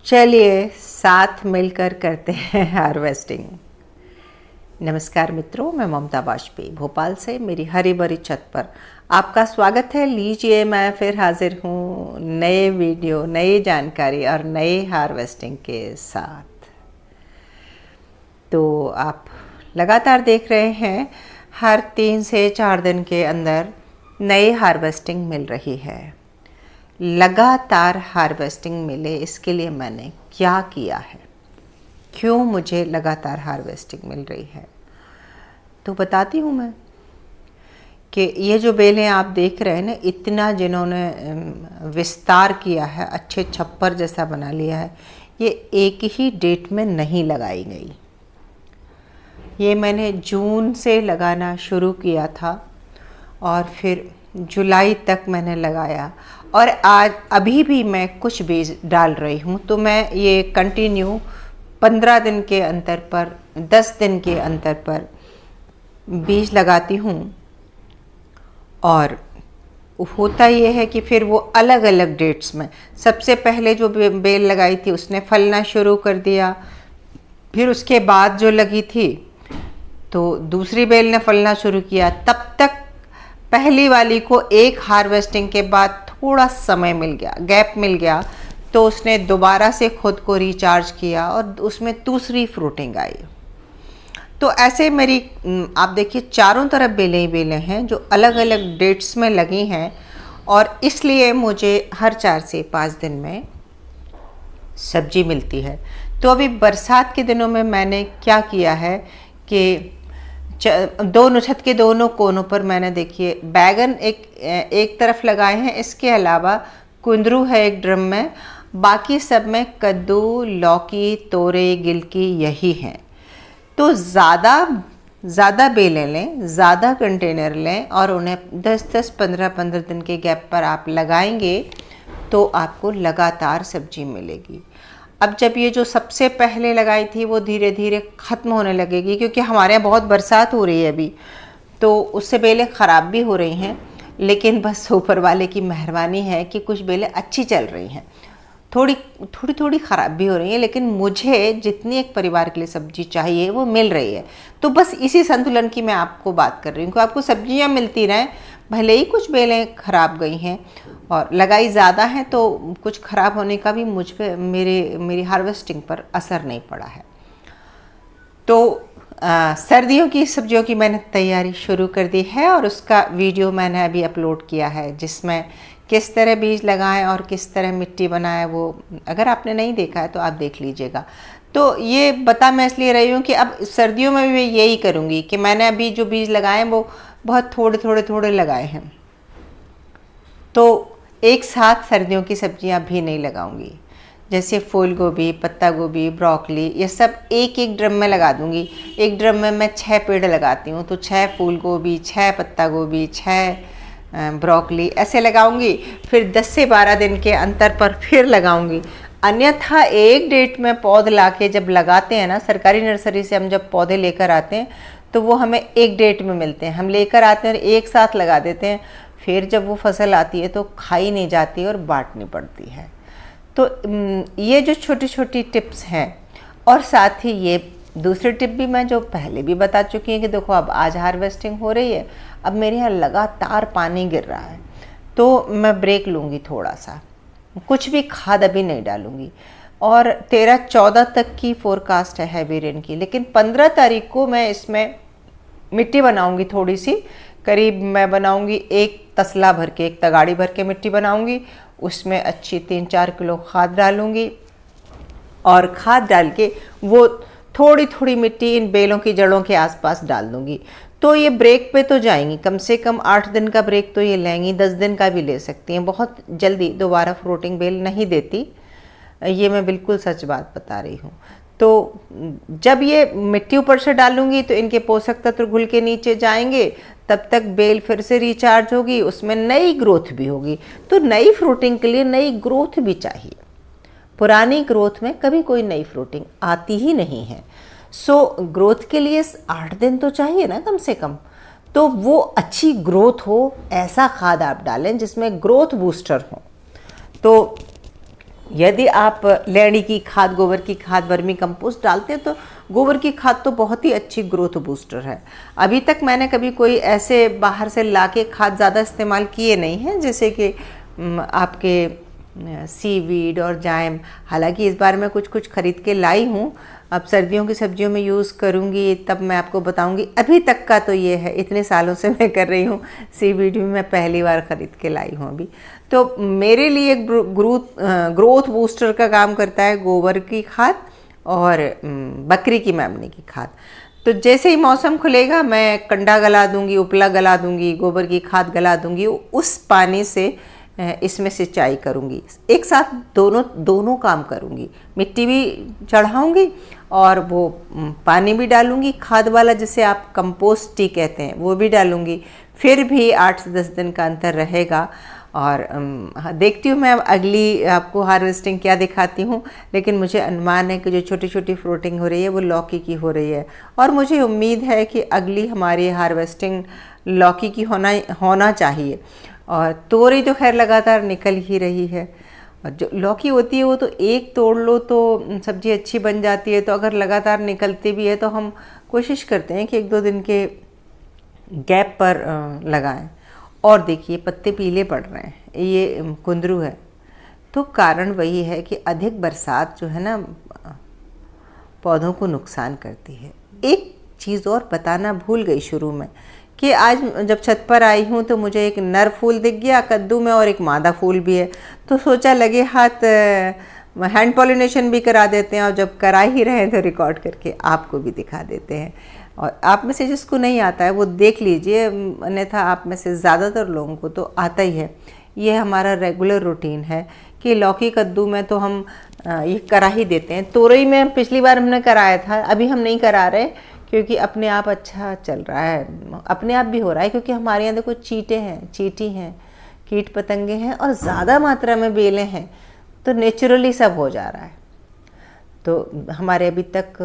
चलिए साथ मिलकर करते हैं हार्वेस्टिंग। नमस्कार मित्रों, मैं ममता वाजपेयी भोपाल से मेरी हरी भरी छत पर आपका स्वागत है। लीजिए, मैं फिर हाजिर हूँ नए वीडियो, नई जानकारी और नए हार्वेस्टिंग के साथ। तो आप लगातार देख रहे हैं, हर 3 से 4 दिन के अंदर नई हार्वेस्टिंग मिल रही है। लगातार हार्वेस्टिंग मिले, इसके लिए मैंने क्या किया है, क्यों मुझे लगातार हार्वेस्टिंग मिल रही है, तो बताती हूँ मैं कि ये जो बेलें आप देख रहे हैं ना, इतना जिन्होंने विस्तार किया है, अच्छे छप्पर जैसा बना लिया है, ये एक ही डेट में नहीं लगाई गई। ये मैंने जून से लगाना शुरू किया था और फिर जुलाई तक मैंने लगाया, और आज अभी भी मैं कुछ बीज डाल रही हूँ। तो मैं ये कंटिन्यू 15 दिन के अंतर पर, 10 दिन के अंतर पर बीज लगाती हूँ। और होता ये है कि फिर वो अलग अलग डेट्स में, सबसे पहले जो बेल लगाई थी उसने फलना शुरू कर दिया, फिर उसके बाद जो लगी थी तो दूसरी बेल ने फलना शुरू किया। तब तक पहली वाली को एक हार्वेस्टिंग के बाद थोड़ा समय मिल गया, गैप मिल गया, तो उसने दोबारा से खुद को रिचार्ज किया और उसमें दूसरी फ्रूटिंग आई। तो ऐसे मेरी आप देखिए चारों तरफ बेलें ही बेलें हैं जो अलग अलग डेट्स में लगी हैं, और इसलिए मुझे हर 4 से 5 दिन में सब्जी मिलती है। तो अभी बरसात के दिनों में मैंने क्या किया है कि दोनों छत के दोनों कोनों पर मैंने देखिए बैगन एक तरफ लगाए हैं, इसके अलावा कुंदरू है एक ड्रम में, बाकी सब में कद्दू, लौकी, तोरे, गिलकी यही हैं। तो ज़्यादा बेलें लें, ज़्यादा कंटेनर लें और उन्हें 10-10, 15-15 दिन के गैप पर आप लगाएंगे तो आपको लगातार सब्जी मिलेगी। अब जब ये जो सबसे पहले लगाई थी वो धीरे धीरे ख़त्म होने लगेगी, क्योंकि हमारे यहाँ बहुत बरसात हो रही है अभी, तो उससे बेलें ख़राब भी हो रही हैं। लेकिन बस ऊपर वाले की मेहरबानी है कि कुछ बेलें अच्छी चल रही हैं, थोड़ी ख़राब भी हो रही हैं, लेकिन मुझे जितनी एक परिवार के लिए सब्जी चाहिए वो मिल रही है। तो बस इसी संतुलन की मैं आपको बात कर रही हूँ कि आपको सब्जियाँ मिलती रहें, भले ही कुछ बेलें ख़राब गई हैं और लगाई ज़्यादा हैं, तो कुछ ख़राब होने का भी मुझ पे मेरी हार्वेस्टिंग पर असर नहीं पड़ा है। तो सर्दियों की सब्जियों की मैंने तैयारी शुरू कर दी है और उसका वीडियो मैंने अभी अपलोड किया है, जिसमें किस तरह बीज लगाएं और किस तरह मिट्टी बनाएं, वो अगर आपने नहीं देखा है तो आप देख लीजिएगा। तो ये बता मैं इसलिए रही हूँ कि अब सर्दियों में भी यही करूँगी कि मैंने अभी जो बीज लगाए हैं वो बहुत थोड़े लगाए हैं, तो एक साथ सर्दियों की सब्जियां भी नहीं लगाऊंगी। जैसे फूल गोभी, पत्ता गोभी, ब्रोकली, ये सब एक एक ड्रम में लगा दूंगी। एक ड्रम में मैं 6 पेड़ लगाती हूँ, तो 6 फूल गोभी, 6 पत्ता गोभी, 6 ब्रोकली ऐसे लगाऊंगी। फिर 10 से 12 दिन के अंतर पर फिर लगाऊंगी। अन्यथा एक डेट में पौध लाके जब लगाते हैं ना, सरकारी नर्सरी से हम जब पौधे लेकर आते हैं तो वो हमें एक डेट में मिलते हैं, हम लेकर आते हैं और एक साथ लगा देते हैं। फिर जब वो फसल आती है तो खाई नहीं जाती और बांटनी पड़ती है। तो ये जो छोटी छोटी टिप्स हैं, और साथ ही ये दूसरी टिप भी मैं जो पहले भी बता चुकी हैं कि देखो अब आज हार्वेस्टिंग हो रही है, अब मेरे यहाँ लगातार पानी गिर रहा है, तो मैं ब्रेक लूँगी थोड़ा सा, कुछ भी खाद अभी नहीं डालूँगी। और 13-14 तक की फोरकास्ट है हैवी रेन की, लेकिन 15 तारीख को मैं इसमें मिट्टी बनाऊँगी थोड़ी सी, करीब मैं बनाऊंगी 1 तसला भर के, 1 तगाड़ी भर के मिट्टी बनाऊंगी। उसमें अच्छी 3-4 किलो खाद डालूंगी और खाद डाल के वो थोड़ी मिट्टी इन बेलों की जड़ों के आसपास डाल दूंगी। तो ये ब्रेक पे तो जाएंगी, कम से कम 8 दिन का ब्रेक तो ये लेंगी, 10 दिन का भी ले सकती हैं। बहुत जल्दी दोबारा फ्रूटिंग बेल नहीं देती, ये मैं बिल्कुल सच बात बता रही हूँ। तो जब ये मिट्टी ऊपर से डालूंगी तो इनके पोषक तत्व घुल के नीचे जाएंगे, तब तक बेल फिर से रिचार्ज होगी, उसमें नई ग्रोथ भी होगी। तो नई फ्रूटिंग के लिए नई ग्रोथ भी चाहिए, पुरानी ग्रोथ में कभी कोई नई फ्रूटिंग आती ही नहीं है। सो ग्रोथ के लिए 8 दिन तो चाहिए ना कम से कम, तो वो अच्छी ग्रोथ हो ऐसा खाद आप डालें जिसमें ग्रोथ बूस्टर हो। तो यदि आप लेड़ी की खाद, गोबर की खाद, वर्मी कंपोस्ट डालते हैं तो गोबर की खाद तो बहुत ही अच्छी ग्रोथ बूस्टर है। अभी तक मैंने कभी कोई ऐसे बाहर से लाके खाद ज़्यादा इस्तेमाल किए नहीं हैं, जैसे कि आपके सीवीड और जाइम। हालांकि इस बार मैं कुछ कुछ ख़रीद के लाई हूँ, अब सर्दियों की सब्जियों में यूज़ करूँगी तब मैं आपको बताऊँगी। अभी तक का तो ये है, इतने सालों से मैं कर रही हूँ, सीवीड भी मैं पहली बार ख़रीद के लाई हूँ अभी। तो मेरे लिए ग्रोथ बूस्टर का काम करता है गोबर की खाद और बकरी की मेमने की खाद। तो जैसे ही मौसम खुलेगा मैं कंडा गला दूंगी, उपला गला दूंगी, गोबर की खाद गला दूंगी, उस पानी से इसमें सिंचाई करूंगी। एक साथ दोनों काम करूंगी, मिट्टी भी चढ़ाऊंगी और वो पानी भी डालूंगी, खाद वाला जिसे आप कंपोस्ट टी कहते हैं वो भी डालूंगी। फिर भी 8 से 10 दिन का अंतर रहेगा। और देखती हूँ मैं अगली आपको हार्वेस्टिंग क्या दिखाती हूँ, लेकिन मुझे अनुमान है कि जो छोटी छोटी फ्रूटिंग हो रही है वो लौकी की हो रही है, और मुझे उम्मीद है कि अगली हमारी हार्वेस्टिंग लौकी की होना चाहिए। और तोरी तो खैर लगातार निकल ही रही है, और जो लौकी होती है वो तो एक तोड़ लो तो सब्ज़ी अच्छी बन जाती है। तो अगर लगातार निकलती भी है तो हम कोशिश करते हैं कि 1-2 दिन के गैप पर लगाएं। और देखिए पत्ते पीले पड़ रहे हैं, ये कुंदरू है। तो कारण वही है कि अधिक बरसात जो है ना पौधों को नुकसान करती है। एक चीज़ और बताना भूल गई शुरू में कि आज जब छत पर आई हूँ तो मुझे एक नर फूल दिख गया कद्दू में और एक मादा फूल भी है। तो सोचा लगे हाथ हैंड पॉलिनेशन भी करा देते हैं, और जब करा ही रहे हैं तो रिकॉर्ड करके आपको भी दिखा देते हैं। और आप में से जिसको नहीं आता है वो देख लीजिए, अन्यथा आप में से ज़्यादातर लोगों को तो आता ही है। ये हमारा रेगुलर रूटीन है कि लौकी कद्दू में तो हम ये करा ही देते हैं। तोरई में पिछली बार हमने कराया था, अभी हम नहीं करा रहे क्योंकि अपने आप अच्छा चल रहा है, अपने आप भी हो रहा है, क्योंकि हमारे यहाँ देखो चींटी हैं, कीट पतंगे हैं और ज़्यादा मात्रा में बेलें हैं, तो नेचुरली सब हो जा रहा है। तो हमारे अभी तक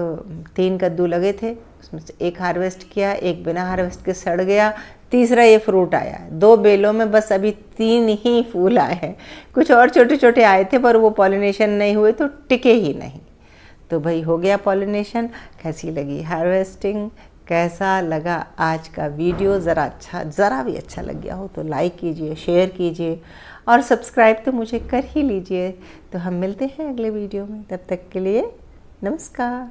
3 कद्दू लगे थे, उसमें से 1 हार्वेस्ट किया, 1 बिना हार्वेस्ट के सड़ गया, तीसरा ये फ्रूट आया है। 2 बेलों में बस अभी 3 ही फूल आए हैं, कुछ और छोटे छोटे आए थे पर वो पॉलिनेशन नहीं हुए तो टिके ही नहीं। तो भाई हो गया पॉलिनेशन। कैसी लगी हार्वेस्टिंग, कैसा लगा आज का वीडियो? ज़रा भी अच्छा लग गया हो तो लाइक कीजिए, शेयर कीजिए और सब्सक्राइब तो मुझे कर ही लीजिए। तो हम मिलते हैं अगले वीडियो में, तब तक के लिए नमस्कार।